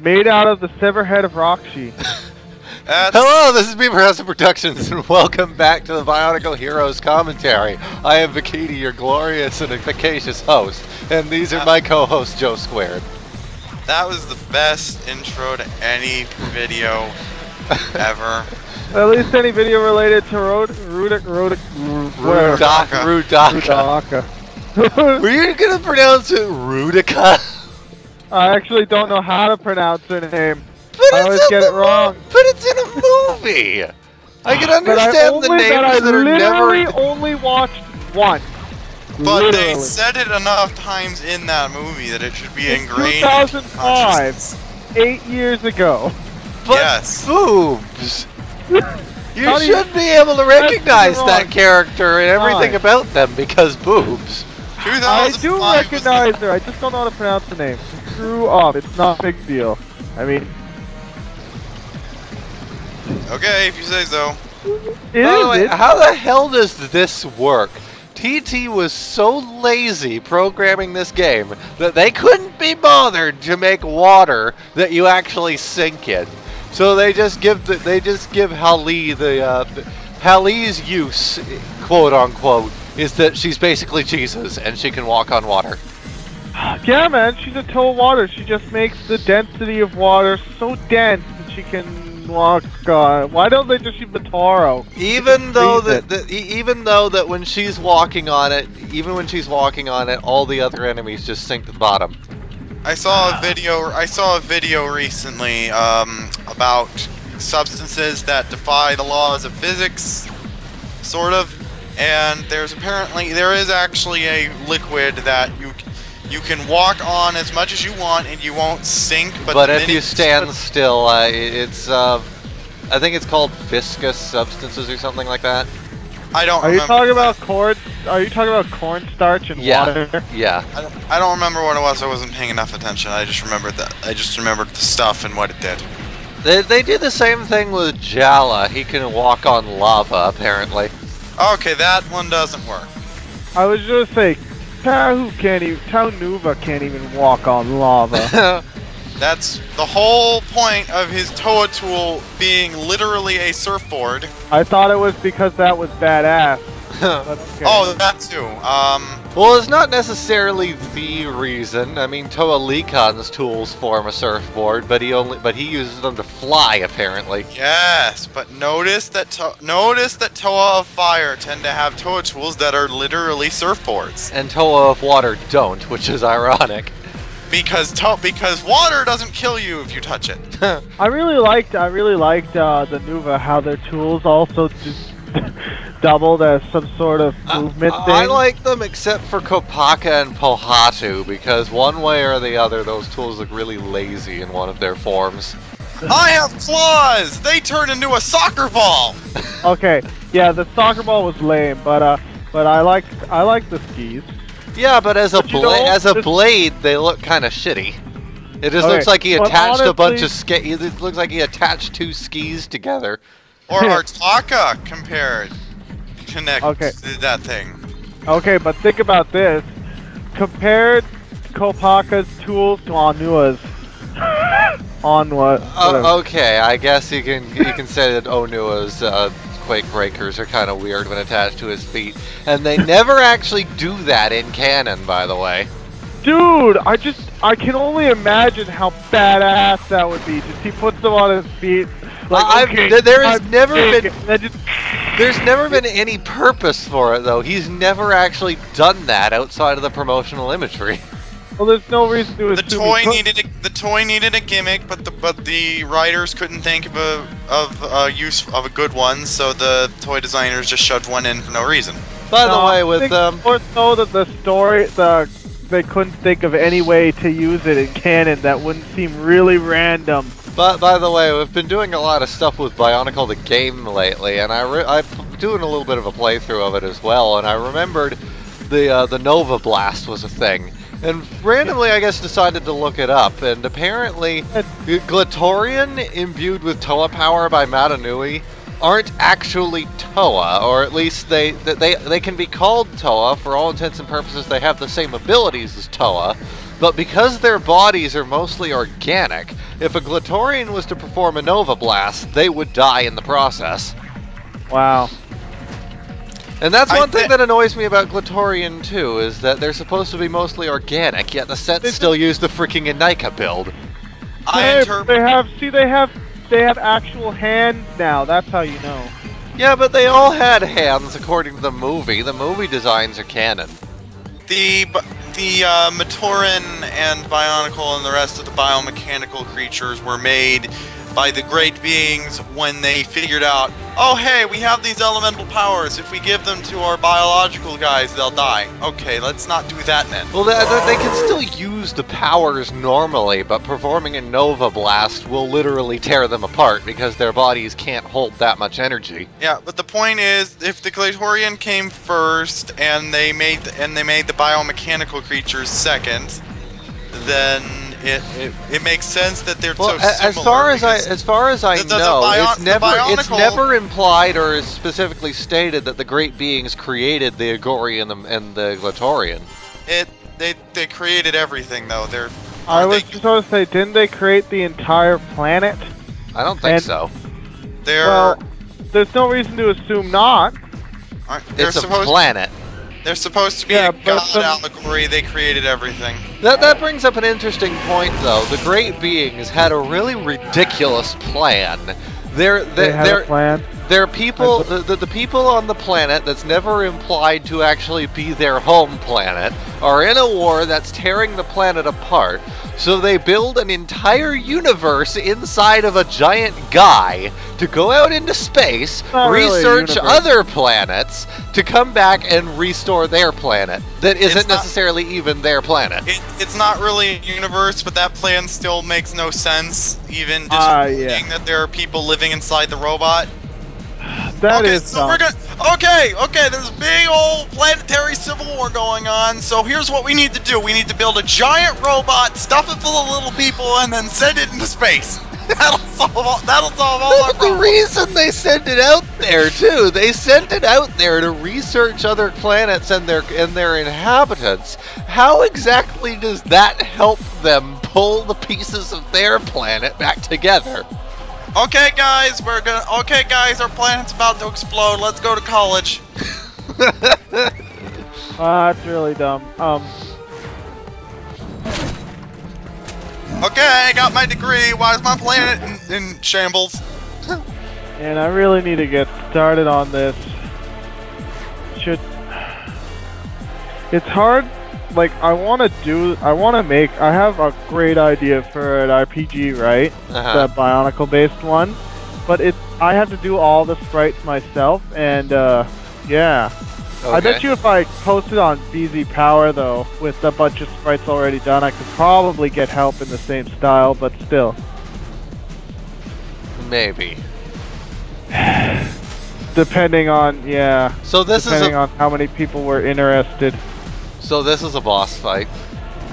Made out of the severed head of Roxy. Hello, this is Bit Remastered Productions, and welcome back to the Bionicle Heroes commentary. I am Vikiti, your glorious and efficacious host, and these are my co-hosts, Joe Squared. That was the best intro to any video ever. At least any video related to Rudaka. Were you gonna pronounce it Rudaka? I actually don't know how to pronounce her name. I always get it wrong. But it's in a movie! I can understand the names that are never... I literally only watched one. But they said it enough times in that movie that it should be ingrained in 2005, 8 years ago. But yes. Boobs! You should be able to recognize that character and everything about them because boobs. I do recognize her, I just don't know how to pronounce the name. Screw up, it's not a big deal. I mean... Okay, if you say so. By the way, how the hell does this work? TT was so lazy programming this game that they couldn't be bothered to make water that you actually sink in. So they just give Hallie Hallie's use, quote unquote, is that she's basically Jesus and she can walk on water. Yeah, man, she's a toe of water. She just makes the density of water so dense that she can walk on. Why don't they just use the Taro? Even though that when she's walking on it, all the other enemies just sink to the bottom. I saw a video recently about substances that defy the laws of physics, sort of. And there is actually a liquid that you can walk on as much as you want and you won't sink. But if you stand still, it's I think it's called viscous substances or something like that. I don't. Are you talking about corn? Are you talking about cornstarch and water? Yeah. I don't remember what it was. I wasn't paying enough attention. I just remembered that. I just remembered the stuff and what it did. They do the same thing with Jala. He can walk on lava apparently. Okay, that one doesn't work. I was just say, Tau Nuva can't even walk on lava. That's the whole point of his Toa tool being literally a surfboard. I thought it was because that was badass. Okay. Oh, that too. Well, it's not necessarily the reason. I mean, Toa Likon's tools form a surfboard, but he uses them to fly apparently. Yes, but notice that Toa of Fire tend to have Toa tools that are literally surfboards, and Toa of Water don't, which is ironic. Because water doesn't kill you if you touch it. I really liked the Nuva, how their tools also just doubled as some sort of movement thing. I like them except for Kopaka and Pohatu, because one way or the other those tools look really lazy in one of their forms. I have claws! They turn into a soccer ball! Okay, yeah, the soccer ball was lame, but I like the skis. Yeah, but as a blade, they look kind of shitty. It just looks like he attached a bunch of it looks like he attached two skis together. Or Artaka connect that thing. Okay, but think about this. Compared Kopaka's tools to Onua's. Okay, I guess you can say that Onua's Quake Breakers are kind of weird when attached to his feet. And they never actually do that in canon, by the way. Dude, I can only imagine how badass that would be. Just he puts them on his feet. Like, there's never been any purpose for it though. He's never actually done that outside of the promotional imagery. Well, there's no reason to assume the toy needed a gimmick, but the writers couldn't think of a use of a good one, so the toy designers just shoved one in for no reason. By the way, with more so that the story, they couldn't think of any way to use it in canon that wouldn't seem really random. But by the way, we've been doing a lot of stuff with Bionicle the game lately, and I'm doing a little bit of a playthrough of it as well. And I remembered the Nova Blast was a thing, and randomly I guess decided to look it up. And apparently, Glatorian imbued with Toa power by Matanui aren't actually Toa, or at least they can be called Toa for all intents and purposes. They have the same abilities as Toa. But because their bodies are mostly organic, if a Glatorian was to perform a Nova Blast, they would die in the process. Wow. And that's one thing that annoys me about Glatorian too, is that they're supposed to be mostly organic, yet the sets still use the freaking Enika build. They have actual hands now, that's how you know. Yeah, but they all had hands according to the movie. The movie designs are canon. The Matoran and Bionicle and the rest of the biomechanical creatures were made by the great beings when they figured out, oh hey, we have these elemental powers. If we give them to our biological guys, they'll die. Okay, let's not do that then. Well, they can still use the powers normally, but performing a Nova Blast will literally tear them apart because their bodies can't hold that much energy. Yeah, but the point is, if the Glatorian came first and they made the biomechanical creatures second, then it makes sense that they're so similar. As far as I know, it's never implied or is specifically stated that the great beings created the Agorian and the Glatorian. They created everything though. I was just going to say, didn't they create the entire planet? I don't think so. Well, there's no reason to assume not. It's a planet. They're supposed to be a god allegory. They created everything. That brings up an interesting point, though. The great beings had a really ridiculous plan. They had a plan? They're people, the people on the planet that's never implied to actually be their home planet are in a war that's tearing the planet apart. So they build an entire universe inside of a giant guy to go out into space, research other planets, to come back and restore their planet that isn't necessarily even their planet. It's not really a universe, but that plan still makes no sense, even just thinking that there are people living inside the robot. There's a big old planetary civil war going on, so here's what we need to do. We need to build a giant robot, stuff it full of little people, and then send it into space. That'll solve all our problems. The reason they send it out there, too, they send it out there to research other planets and their inhabitants. How exactly does that help them pull the pieces of their planet back together? Okay, guys, our planet's about to explode. Let's go to college. That's really dumb. Okay, I got my degree. Why is my planet in shambles? And I really need to get started on this. It's hard. Like, I have a great idea for an RPG, right? The Bionicle based one. But I have to do all the sprites myself, and yeah. Okay. I bet you if I posted on BZ Power, though, with a bunch of sprites already done, I could probably get help in the same style, but still. Maybe. Depending on, depending on how many people were interested. So this is a boss fight.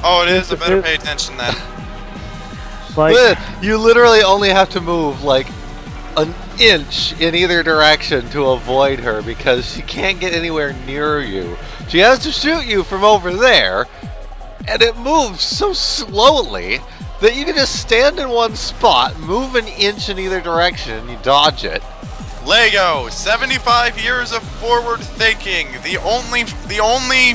Oh, it is. I better pay attention then. Like, you literally only have to move like an inch in either direction to avoid her because she can't get anywhere near you. She has to shoot you from over there, and it moves so slowly that you can just stand in one spot, move an inch in either direction, and you dodge it. Lego, 75 years of forward thinking. The only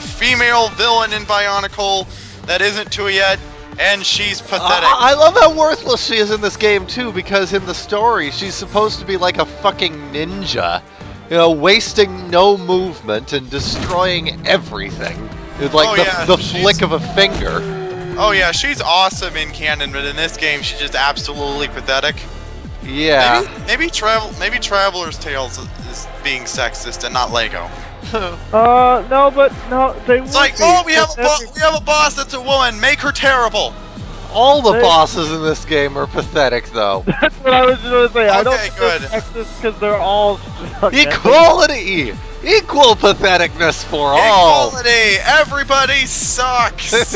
female villain in Bionicle that isn't two yet, and she's pathetic. I love how worthless she is in this game too, because in the story she's supposed to be like a fucking ninja, you know, wasting no movement and destroying everything with like the flick of a finger. Oh yeah, she's awesome in canon, but in this game she's just absolutely pathetic. Yeah. Maybe Traveler's Tales is being sexist and not Lego. No, they. It's like, oh, we have a boss that's a woman. Make her terrible. All the bosses in this game are pathetic, though. That's what I was going to say. I don't good. this because they're all equality, equal patheticness for all. Equality. Everybody sucks.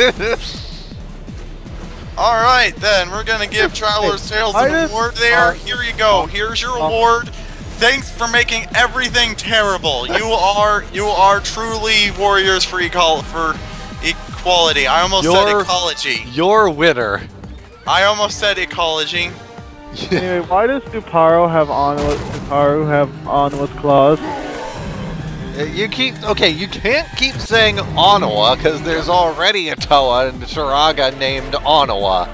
All right, then we're gonna give Traveler's Tales an award. There, here you go. Here's your award. Thanks for making everything terrible. You are truly warriors for equality. I almost said ecology. You're a winner. I almost said ecology. Anyway, why does Duparu have Onua's claws? You can't keep saying Onua because there's already a Toa and Shiraga named Onua.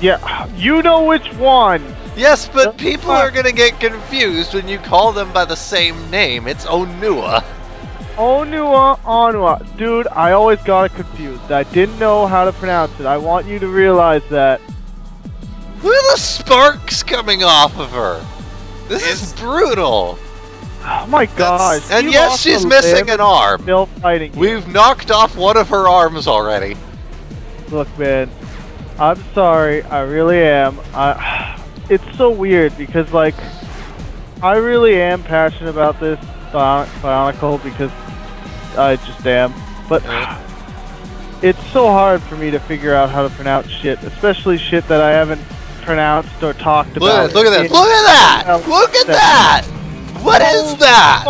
Yeah, you know which one. Yes, but people are gonna get confused when you call them by the same name. It's Onua. Onua. Dude, I always got it confused. I didn't know how to pronounce it. I want you to realize that. Look at the sparks coming off of her. This is brutal. Oh my gosh. And yes, she's missing an arm. Still fighting. We've knocked off one of her arms already. Look, man. I'm sorry. I really am. It's so weird because, like, I really am passionate about this Bionicle because I just am. But it's so hard for me to figure out how to pronounce shit, especially shit that I haven't pronounced or talked about. Look at that! Look at that! Look at that! What is that?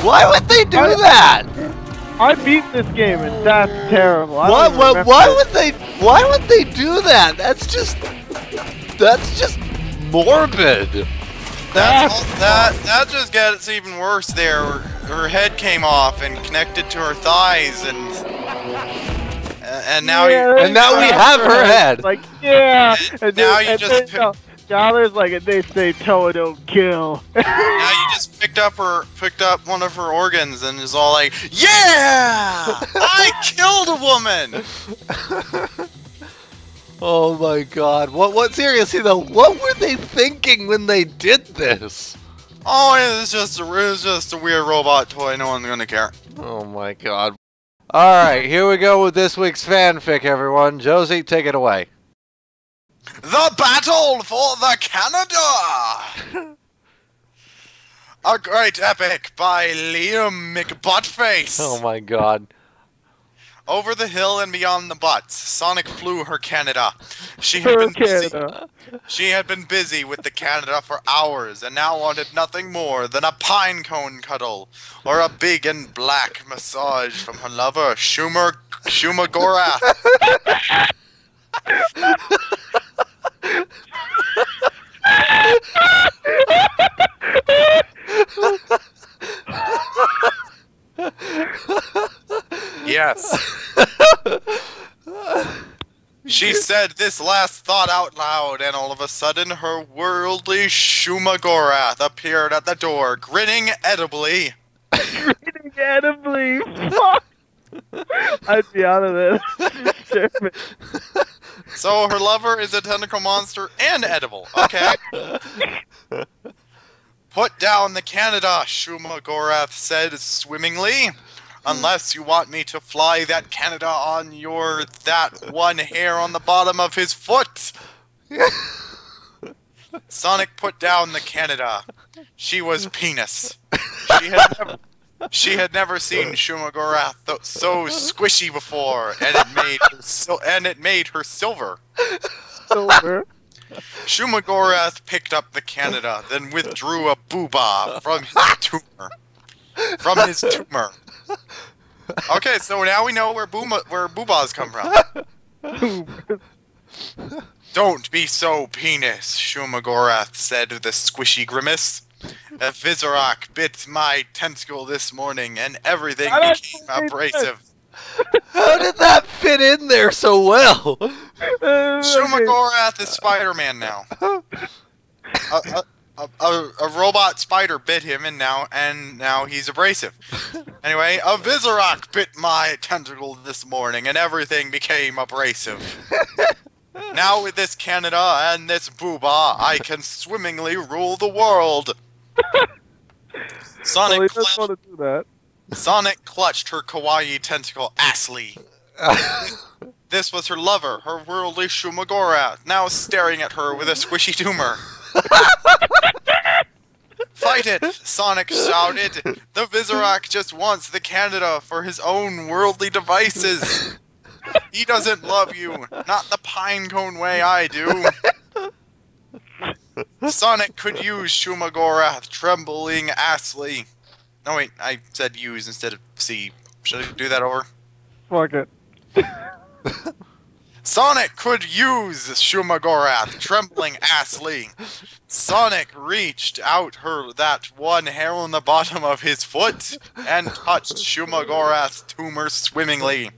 Why would they do that? I beat this game and that's terrible. Why would they do that? That's just morbid. That just gets even worse there. Her head came off and connected to her thighs and now we have her head. Like, yeah. And now you just now there's like they say Toa don't kill. Now you just picked up one of her organs and is all like, yeah, I killed a woman. Oh my god! What seriously though? What were they thinking when they did this? Oh, it was just a weird robot toy. No one's gonna care. Oh my god! All right, here we go with this week's fanfic, everyone. Josie, take it away. The battle for the Canada! A great epic by Liam McButtface. Oh my god. Over the hill and beyond the butts, Sonic flew her Canada. She had been busy with the Canada for hours and now wanted nothing more than a pine cone cuddle or a big and black massage from her lover, Shumagora. Yes. She said this last thought out loud, and all of a sudden her worldly Shumagorath appeared at the door, grinning edibly. Grinning edibly? Fuck! I'd be out of this. So her lover is a tentacle monster and edible. Okay. Put down the Canada, Shumagorath said swimmingly. Unless you want me to fly that Canada on that one hair on the bottom of his foot. Sonic put down the Canada. She was penis. She had never seen Shumagorath so squishy before, and it made her silver. Silver. Shumagorath picked up the Canada, then withdrew a booba from his tumor. Okay, so now we know where boobas come from. Don't be so penis, Shumagorath said with a squishy grimace. A Vizorak bit my tentacle this morning, and everything became abrasive. How did that fit in there so well? Shumagorath is Spider-Man now. A robot spider bit him, and now he's abrasive. Anyway, a Vizorak bit my tentacle this morning, and everything became abrasive. Now with this Canada and this booba, I can swimmingly rule the world. Sonic Sonic clutched her kawaii tentacle assly. This was her lover, her worldly Shumagorath, now staring at her with a squishy tumor. Fight it, Sonic shouted. The Visorak just wants the Canada for his own worldly devices. He doesn't love you, not the pinecone way I do. Sonic could use Shumagorath, trembling assly. No wait, I said use instead of see. Should I do that over? Fuck it. Sonic could use Shumagorath, trembling assly. Sonic reached out that one hair on the bottom of his foot and touched Shumagorath's tumor swimmingly.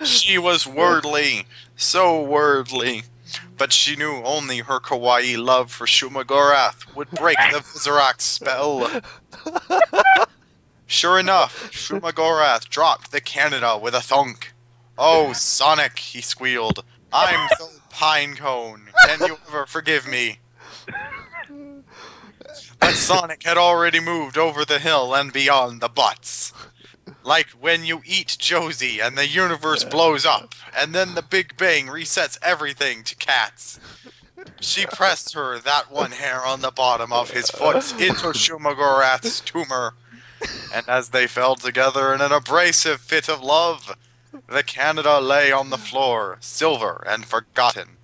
She was wordly, so wordly, but she knew only her kawaii love for Shumagorath would break the Visorak's spell. Sure enough, Shumagorath dropped the Canada with a thunk. Oh, Sonic, he squealed. I'm so pinecone. Can you ever forgive me? But Sonic had already moved over the hill and beyond the butts. Like when you eat Josie and the universe blows up, and then the Big Bang resets everything to cats. She pressed that one hair on the bottom of his foot into Shumagorath's tumor, and as they fell together in an abrasive fit of love, the Canada lay on the floor, silver and forgotten.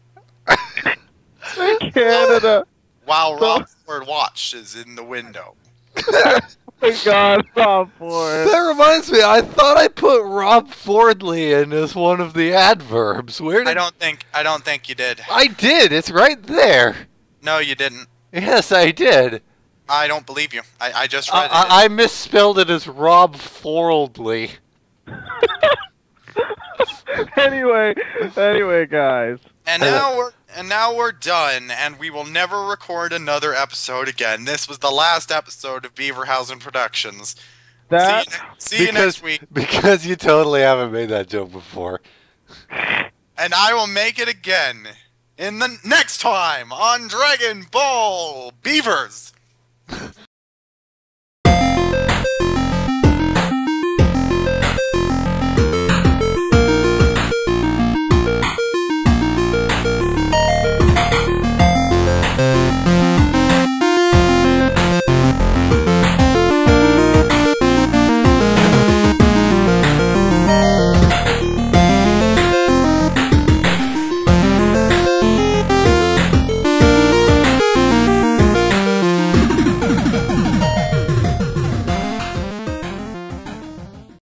Canada! While Rob Ford watches in the window. Oh my God, Rob Ford. That reminds me, I thought I put Rob Fordley in as one of the adverbs. Where did... I don't think you did. I did. It's right there. No, you didn't. Yes, I did. I don't believe you. I just read it. I misspelled it as Rob Fordley. Anyway, guys. And now we're done, and we will never record another episode again. This was the last episode of Beaverhausen Productions. See you next week. Because you totally haven't made that joke before. And I will make it again in the next time on Dragon Ball Beavers.